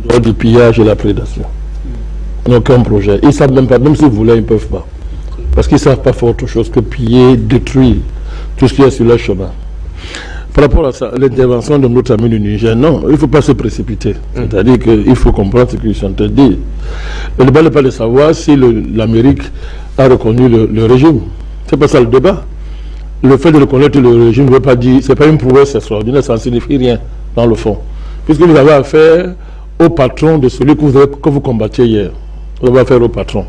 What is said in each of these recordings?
en dehors du pillage et la prédation. Ils n'ont aucun projet. Ils ne savent même pas, même s'ils voulaient, ils ne peuvent pas. Parce qu'ils ne savent pas faire autre chose que piller, détruire tout ce qui est sur leur chemin. Par rapport à ça, l'intervention de notre ami du Niger, non, il ne faut pas se précipiter. C'est-à-dire qu'il faut comprendre ce qu'ils sont en train de dire. Le débat n'est pas de savoir si l'Amérique a reconnu le régime. Ce n'est pas ça le débat. Le fait de reconnaître le régime ne veut pas dire, ce n'est pas une prouesse extraordinaire, ça ne signifie rien dans le fond. Puisque vous avez affaire au patron de celui que vous combattiez hier. Vous avez affaire au patron.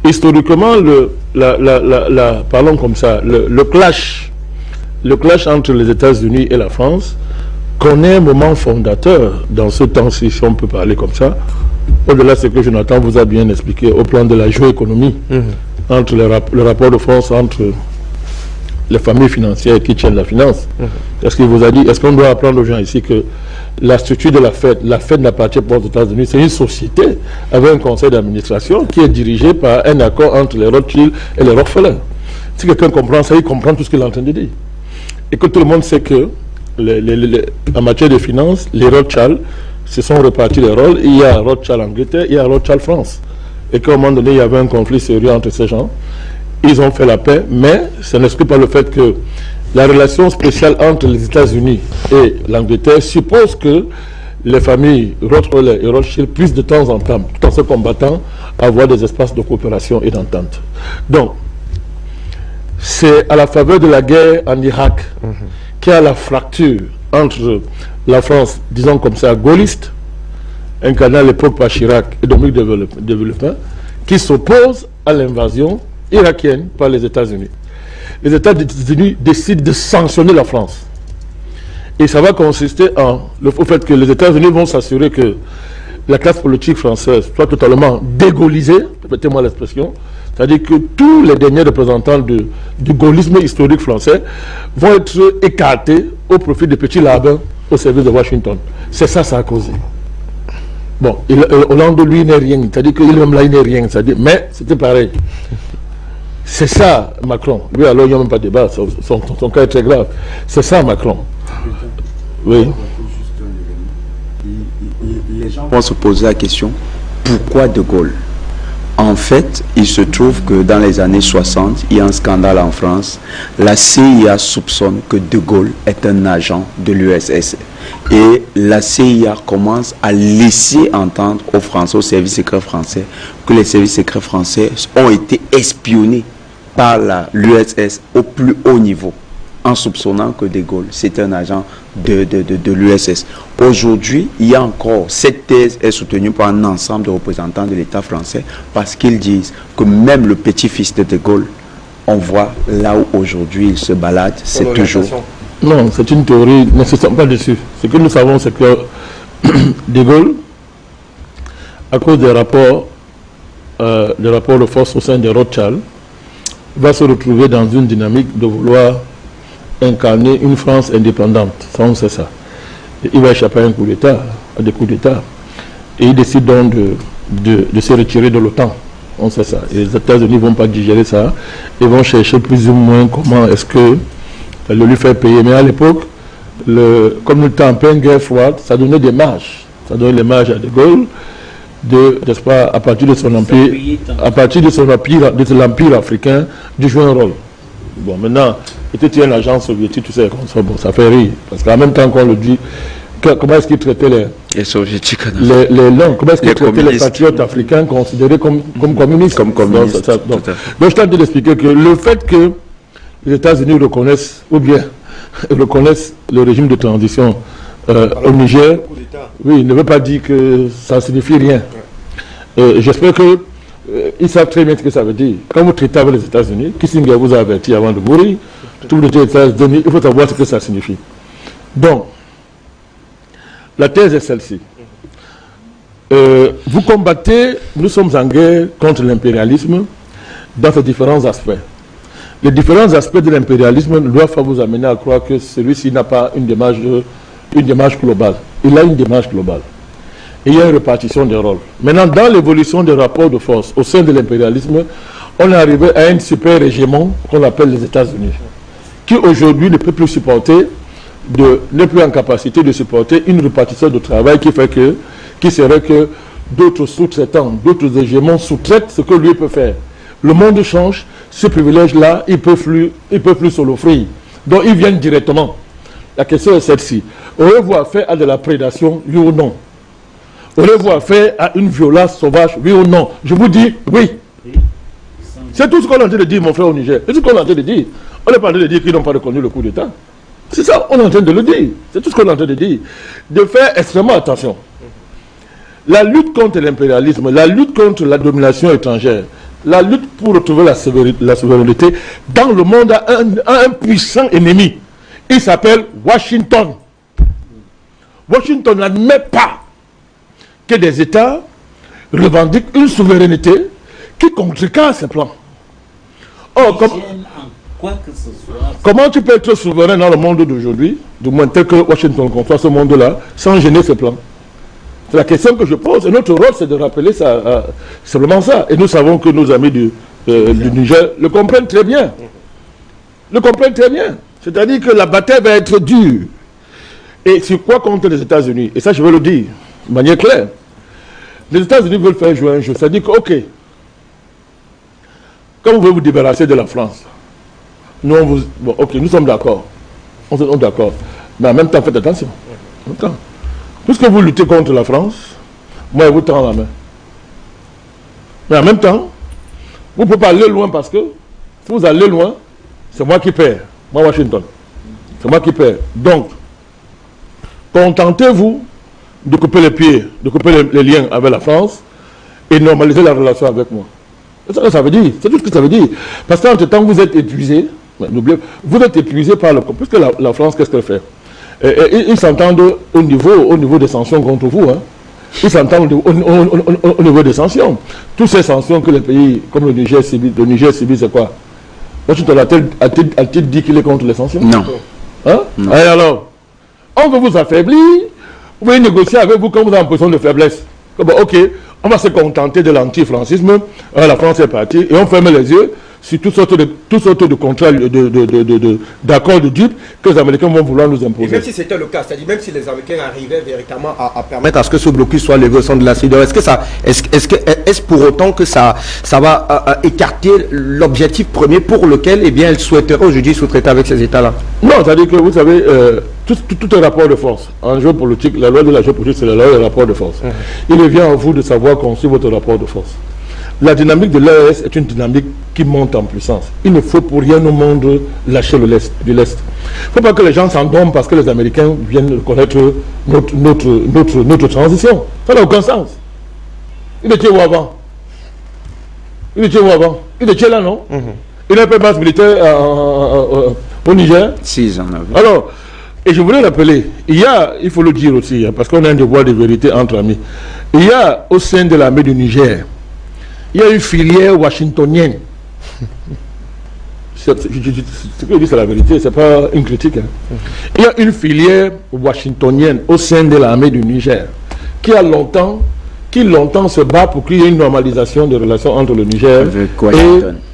Historiquement, parlons comme ça, le clash entre les États-Unis et la France connaît un moment fondateur dans ce temps-ci, si on peut parler comme ça. Au-delà de ce que Jonathan vous a bien expliqué au plan de la géoéconomie, entre le rapport de force entre les familles financières qui tiennent la finance. Est-ce qu'il vous a dit, est-ce qu'on doit apprendre aux gens ici que la structure de la Fed n'appartient pas aux États-Unis, c'est une société avec un conseil d'administration qui est dirigé par un accord entre les Rothschild et les Rockefeller. Si quelqu'un comprend ça, il comprend tout ce qu'il est en train de dire. Et que tout le monde sait que, en matière de finances, les Rothschild se sont répartis les rôles. Il y a Rothschild Angleterre, il y a Rothschild France. Et qu'à un moment donné, il y avait un conflit sérieux entre ces gens. Ils ont fait la paix, mais ça n'exclut pas le fait que la relation spéciale entre les États-Unis et l'Angleterre suppose que les familles Rockefeller et Rothschild puissent de temps en temps, tout en se combattant, avoir des espaces de coopération et d'entente. Donc, c'est à la faveur de la guerre en Irak qu'il y a la fracture entre la France, disons comme ça, gaulliste, incarnée à l'époque par Chirac et Dominique de Villepin, qui s'oppose à l'invasion irakienne par les États-Unis. Les États-Unis décident de sanctionner la France. Et ça va consister au fait que les États-Unis vont s'assurer que la classe politique française soit totalement dégaulisée, permettez-moi l'expression, c'est-à-dire que tous les derniers représentants du gaullisme historique français vont être écartés au profit des petits labins au service de Washington. C'est ça a causé. Bon, Hollande, lui, n'est rien, c'est-à-dire qu'il même là, il n'est rien, mais c'était pareil. C'est ça, Macron. Lui, alors, il n'y a même pas de débat, son cas est très grave. C'est ça, Macron. Oui. Les gens vont se poser la question, pourquoi De Gaulle? En fait, il se trouve que dans les années 60, il y a un scandale en France. La CIA soupçonne que De Gaulle est un agent de l'URSS. Et la CIA commence à laisser entendre aux Français, aux services secrets français, que les services secrets français ont été espionnés par l'URSS au plus haut niveau, en soupçonnant que De Gaulle, c'est un agent de l'URSS. Aujourd'hui, il y a encore, cette thèse est soutenue par un ensemble de représentants de l'État français, parce qu'ils disent que même le petit-fils de Gaulle, on voit là où aujourd'hui il se balade, c'est toujours... Non, c'est une théorie, ne se sommes pas dessus. Ce que nous savons, c'est que De Gaulle, à cause des rapports de force au sein des Rothschild, va se retrouver dans une dynamique de vouloir incarner une France indépendante. Ça, on sait ça. Et il va échapper à un coup d'État, à des coups d'État. Et il décide donc de se retirer de l'OTAN. On sait ça. Et les États-Unis ne vont pas digérer ça. Ils vont chercher plus ou moins comment est-ce que le lui faire payer. Mais à l'époque, comme le temps en pleine guerre froide, ça donnait des marges. Ça donnait les marges à De Gaulle, n'est-ce pas, à partir de son empire, de l'empire africain, de jouer un rôle. Bon, maintenant, était-il un agent soviétique, tu sais, bon, ça fait rire. Parce qu'en même temps qu'on le dit, comment est-ce qu'il traitait les soviétiques, comment est-ce qu'il traitait les patriotes africains considérés comme communistes? Comme communistes. Donc, je suis en train d'expliquer que le fait que les États-Unis reconnaissent, ou bien reconnaissent le régime de transition au Niger, oui, ne veut pas dire que ça ne signifie rien. J'espère qu'ils savent très bien ce que ça veut dire. Quand vous traitez avec les États-Unis, Kissinger vous a averti avant de mourir, tout le temps États-Unis, il faut savoir ce que ça signifie. Donc, la thèse est celle-ci. Vous combattez, nous sommes en guerre contre l'impérialisme dans ses différents aspects. Les différents aspects de l'impérialisme ne doivent pas vous amener à croire que celui-ci n'a pas une démarche globale. Il a une démarche globale. Et il y a une répartition des rôles. Maintenant, dans l'évolution des rapports de force au sein de l'impérialisme, on est arrivé à un super régiment qu'on appelle les États-Unis, qui aujourd'hui ne peut plus supporter, n'est plus en capacité de supporter une répartition de travail qui fait que qui serait que d'autres sous-traitants, d'autres hégémons sous-traitent ce que lui peut faire. Le monde change, ce privilège-là, ils peuvent plus se l'offrir. Donc ils viennent directement. La question est celle-ci. Aurez-vous affaire à de la prédation, oui ou non? Aurez-vous affaire à une violence sauvage, oui ou non? Je vous dis oui. C'est tout ce qu'on est en train de dire, mon frère, au Niger. C'est tout ce qu'on est en train de dire. On n'est pas en train de dire qu'ils n'ont pas reconnu le coup d'État. C'est ça, on est en train de le dire. C'est tout ce qu'on est en train de dire. De faire extrêmement attention. La lutte contre l'impérialisme, la lutte contre la domination étrangère, la lutte pour retrouver la souveraineté dans le monde a un puissant ennemi. Il s'appelle Washington. Washington n'admet pas que des États revendiquent une souveraineté qui contrecarre ses plans. Or, comment tu peux être souverain dans le monde d'aujourd'hui, du moins tel que Washington conçoit ce monde-là, sans gêner ses plans? C'est la question que je pose. Et notre rôle, c'est de rappeler ça, simplement ça. Et nous savons que nos amis du Niger le comprennent très bien. Le comprennent très bien. C'est-à-dire que la bataille va être dure. Et sur quoi contre les États-Unis? Et ça, je veux le dire de manière claire. Les États-Unis veulent faire jouer un jeu. C'est-à-dire que, ok, quand vous voulez vous débarrasser de la France, nous, bon, ok, nous sommes d'accord. On est d'accord. Mais en même temps, faites attention. En même temps, puisque vous luttez contre la France, moi, je vous tends la main. Mais en même temps, vous ne pouvez pas aller loin parce que si vous allez loin, c'est moi qui perds. Moi, Washington. C'est moi qui perds. Donc, contentez-vous de couper les pieds, de couper les liens avec la France et normaliser la relation avec moi. C'est ça que ça veut dire. C'est tout ce que ça veut dire. Parce qu'entre-temps, vous êtes épuisé. Vous êtes épuisé par le... Puisque la France, qu'est-ce qu'elle fait? Ils s'entendent au niveau des sanctions contre vous. Hein. Ils s'entendent au niveau des sanctions. Toutes ces sanctions que les pays comme le Niger subit, c'est quoi? Washington a-t-il dit qu'il est contre les sanctions? Non. Hein? Non. Et alors, on veut vous affaiblir, vous pouvez négocier avec vous quand vous êtes en position de faiblesse. Bon, ok, on va se contenter de l'anti-francisme, la France est partie, et on ferme les yeux sur toutes sortes de contrats, d'accords de dupes que les Américains vont vouloir nous imposer. Et même si c'était le cas, c'est-à-dire même si les Américains arrivaient véritablement à permettre à ce que ce blocus soit levé au sein de la CEDEAO, est-ce pour autant que ça va écarter l'objectif premier pour lequel eh bien, elle souhaiterait aujourd'hui sous-traiter avec ces États-là? Non, c'est-à-dire que vous savez, tout un rapport de force. En géopolitique, la loi de la géopolitique, c'est la loi du rapport de force. Il revient à vous de savoir construire votre rapport de force. La dynamique de l'ES est une dynamique qui monte en puissance. Il ne faut pour rien au monde lâcher de l'Est. Il ne faut pas que les gens s'endorment parce que les Américains viennent reconnaître notre transition. Ça n'a aucun sens. Il était où avant? Il était là, non? Il n'a pas de base militaire au Niger? Si, ils en avaient. Alors, et je voulais rappeler, il faut le dire aussi, hein, parce qu'on a un devoir de vérité entre amis, il y a au sein de l'armée du Niger, il y a une filière washingtonienne. Ce que je dis, c'est la vérité, ce n'est pas une critique. Hein. Il y a une filière washingtonienne au sein de l'armée du Niger qui longtemps se bat pour qu'il y ait une normalisation des relations entre le Niger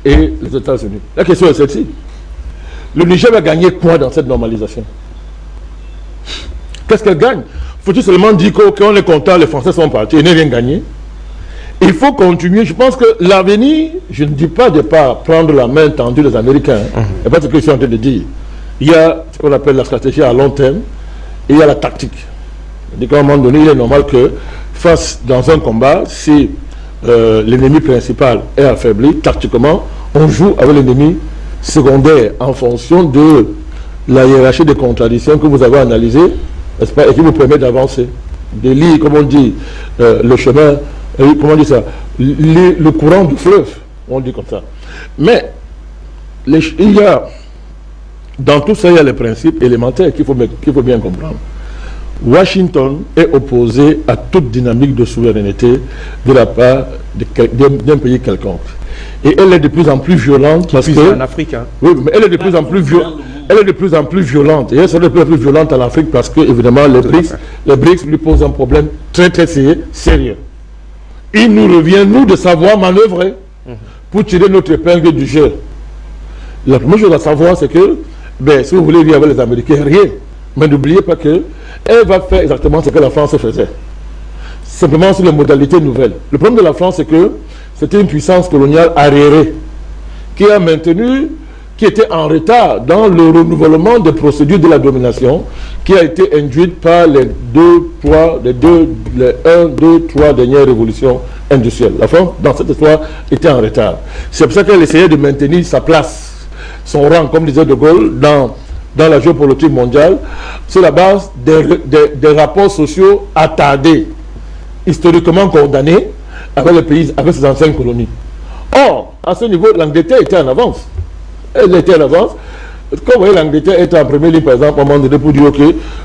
et les États-Unis. La question est celle-ci. Le Niger va gagner quoi dans cette normalisation? Qu'est-ce qu'elle gagne? Faut-il seulement dire qu'on est content, les Français sont partis et n'ont rien gagné? Il faut continuer. Je pense que l'avenir, je ne dis pas de ne pas prendre la main tendue des Américains. C'est pas ce que je suis en train de dire. Il y a ce qu'on appelle la stratégie à long terme et il y a la tactique. À un moment donné, il est normal que face dans un combat, si l'ennemi principal est affaibli, tactiquement, on joue avec l'ennemi secondaire en fonction de la hiérarchie des contradictions que vous avez analysées, n'est-ce pas, et qui vous permet d'avancer. De lire, comme on dit, le chemin. Comment on dit ça? Le courant du fleuve, on dit comme ça. Mais il y a, dans tout ça, il y a les principes élémentaires qu'il faut bien comprendre. Washington est opposé à toute dynamique de souveraineté de la part d'un pays quelconque. Et elle est de plus en plus violente parce que... en Afrique, hein. Oui, mais elle est de plus en plus violente. Elle est de plus en plus violente. Et elle sera de plus en plus violente en Afrique parce que, évidemment, les BRICS lui posent un problème très très sérieux. Il nous revient, nous, de savoir manœuvrer pour tirer notre épingle du jeu. La première chose à savoir, c'est que, si vous voulez vivre avec les Américains, rien. Mais n'oubliez pas qu'elle va faire exactement ce que la France faisait. simplement sur les modalités nouvelles. Le problème de la France, c'est que c'était une puissance coloniale arriérée qui a maintenu, qui était en retard dans le renouvellement des procédures de la domination, qui a été induite par les 3 dernières révolutions industrielles. La France, dans cette histoire, était en retard. C'est pour ça qu'elle essayait de maintenir sa place, son rang, comme disait De Gaulle, dans la géopolitique mondiale, sur la base des rapports sociaux attardés, historiquement condamnés avec les pays, avec ses anciennes colonies. Or, à ce niveau, l'Angleterre était en avance. Elle était en avance. Quand vous voyez l'Angleterre était en première ligne, par exemple, à un moment donné, pour dire, OK,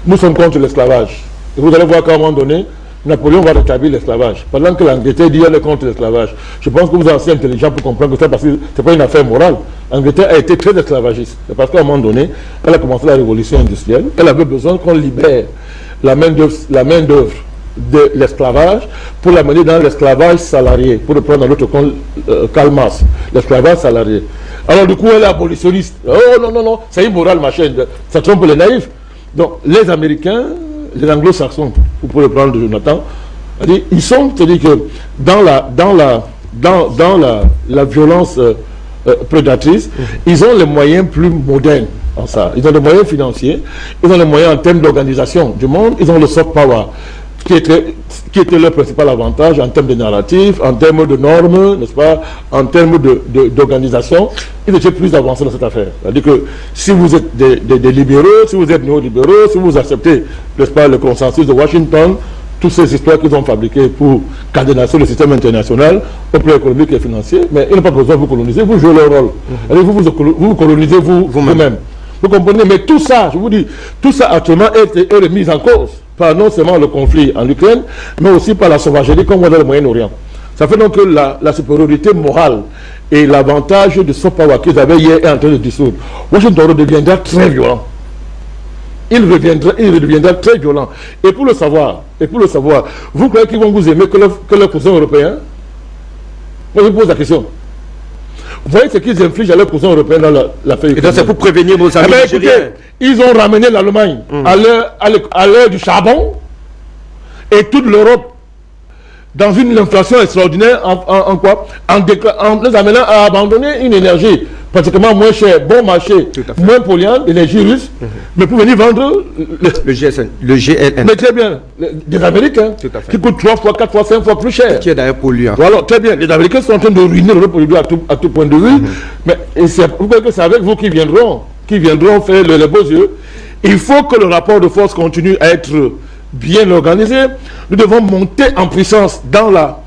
nous sommes contre l'esclavage. Et vous allez voir qu'à un moment donné, Napoléon va rétablir l'esclavage. Pendant que l'Angleterre dit qu'elle est contre l'esclavage. Je pense que vous êtes assez intelligent pour comprendre que ça, parce que ce n'est pas une affaire morale. L'Angleterre a été très esclavagiste. C'est parce qu'à un moment donné, elle a commencé la révolution industrielle. Elle avait besoin qu'on libère la main-d'œuvre de l'esclavage pour l'amener dans l'esclavage salarié, pour le prendre dans l'autre compte, Karl Marx, l'esclavage salarié. Alors du coup, elle est abolitionniste. Oh non, non, non, c'est immoral, machin. Ça trompe les naïfs. Donc les Américains, les Anglo-Saxons, vous pouvez le prendre de Jonathan, ils sont, c'est-à-dire que dans la violence prédatrice, ils ont les moyens plus modernes en ça. Ils ont des moyens financiers, ils ont les moyens en termes d'organisation du monde, ils ont le soft power, qui était leur principal avantage en termes de narratif, en termes de normes, n'est-ce pas, en termes d'organisation. Ils étaient plus avancés dans cette affaire. C'est-à-dire que si vous êtes des libéraux, si vous êtes néolibéraux, si vous acceptez, n'est-ce pas, le consensus de Washington, toutes ces histoires qu'ils ont fabriquées pour cadenasser le système international au plan économique et financier, mais ils n'ont pas besoin de vous coloniser, vous jouez leur rôle. Vous colonisez vous-même. Vous comprenez? Mais tout ça, je vous dis, tout ça actuellement est remis en cause par non seulement le conflit en Ukraine, mais aussi par la sauvagerie qu'on voit dans le Moyen-Orient. Ça fait donc que la supériorité morale et l'avantage de soft power qu'ils avaient hier est en train de dissoudre. Washington deviendra très violent. Il reviendra très violent. Et pour le savoir, vous croyez qu'ils vont vous aimer que leurs cousins européens? Moi, je vous pose la question. Vous voyez ce qu'ils infligent à leurs cousins européens dans l'affaire. Et c'est pour prévenir vos amis nigériens. Ils ont ramené l'Allemagne à l'heure du charbon et toute l'Europe dans une inflation extraordinaire en les amenant à abandonner une énergie pratiquement moins chère, bon marché, moins polluante, l'énergie russe, mais pour venir vendre le GLN. Mais très bien, des Américains qui coûtent 3 fois, 4 fois, 5 fois plus cher. Qui est d'ailleurs polluant. Voilà, très bien. Les Américains sont en train de ruiner l'Europe à tout point de vue. Mais vous voyez que c'est avec vous qui viendront faire les beaux yeux. Il faut que le rapport de force continue à être bien organisé. Nous devons monter en puissance dans la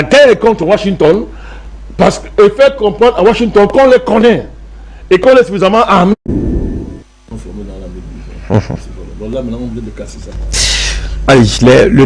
guerre contre Washington, et faire comprendre à Washington qu'on les connaît et qu'on est suffisamment armé. Allez, le